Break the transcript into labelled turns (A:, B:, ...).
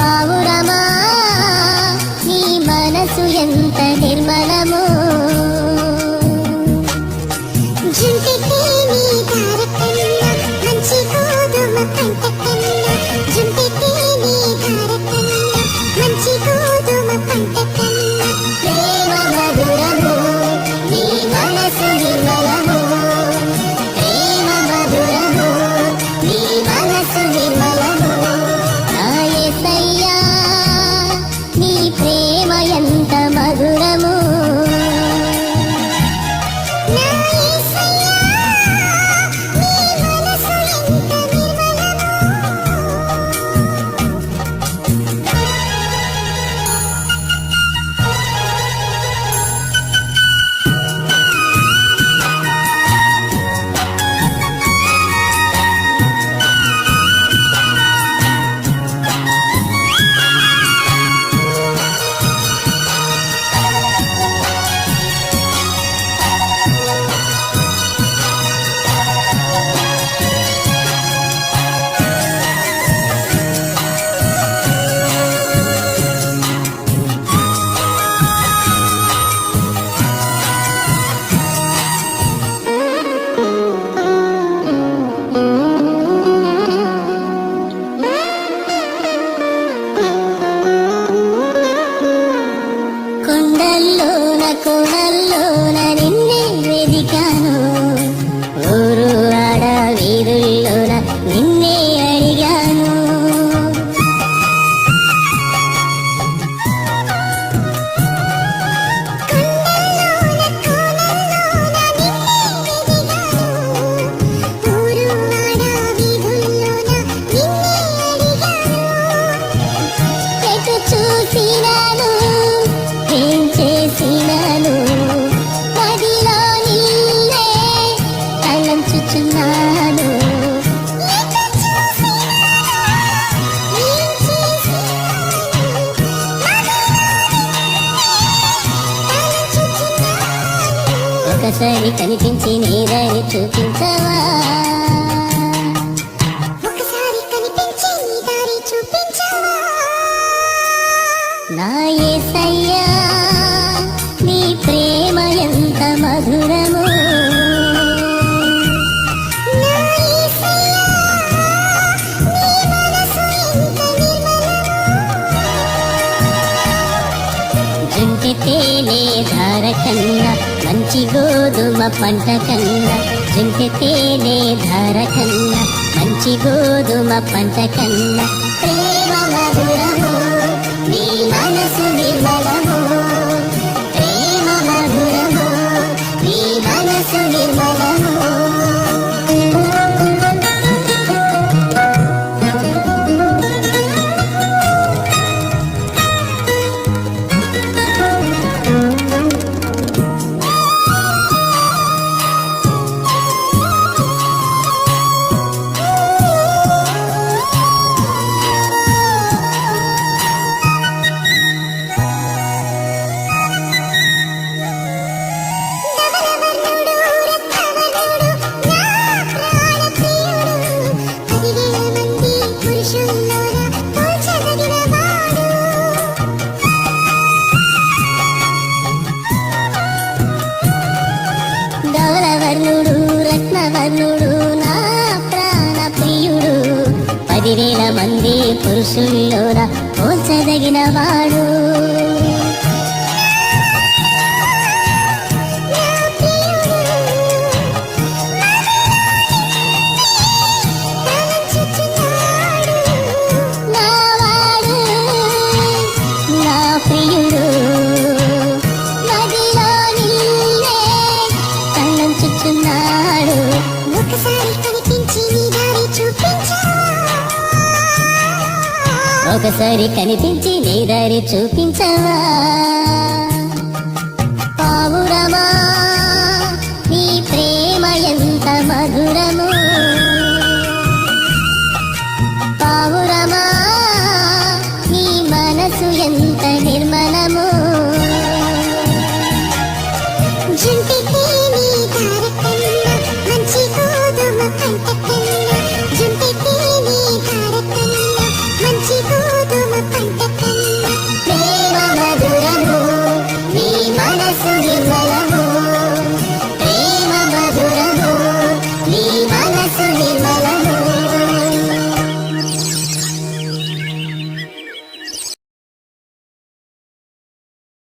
A: పావురమా నీ మనసు ఎంత నిర్మలమో జుంటికి నీ దారకన్నా మంచి గోధుమ పంట కన్నా జుంటికి నీ దారకన్నా మంచి గోధుమ పంట కన్నా ప్రేమ మధురము నీ మనసు నిర్మలము ప్రేమ మధురము నీ మనసు నిర్మలము నా యేసయ్యా నీ ప్రేమ ఎంత మధురము కోణల్లోన నిన్నే వెదికాను ఊరు ఆడ వీధుల్లోన నిన్నే అడిగాను ఎటు చూసినాను ఏం చేసినాను మదిలో నిన్నే తలంచుచున్నాను ఒకసారి కనిపించి నీ దారి చూపించవా నా యేసయ్యా నీ ప్రేమ ఎంత మధురము జుంటి తేనె ధార కన్నా మంచి గోధుమ పంట కన్నా జుంటి తేనె ధార కన్నా మంచి గోధుమ పంట కన్నా ప్రేమ మధురము నీ మనసు నిర్మలము ప్రేమ మధురము నీ మనసు నిర్మలము ధవలవర్ణుడు రత్నవర్ణుడు నా ప్రాణ ప్రియుడు 10,000 మంది పురుషుల్లోన పోల్చదగిన వాడు ఒకసారి కనిపించి నీ దారి చూపించవా పావురమా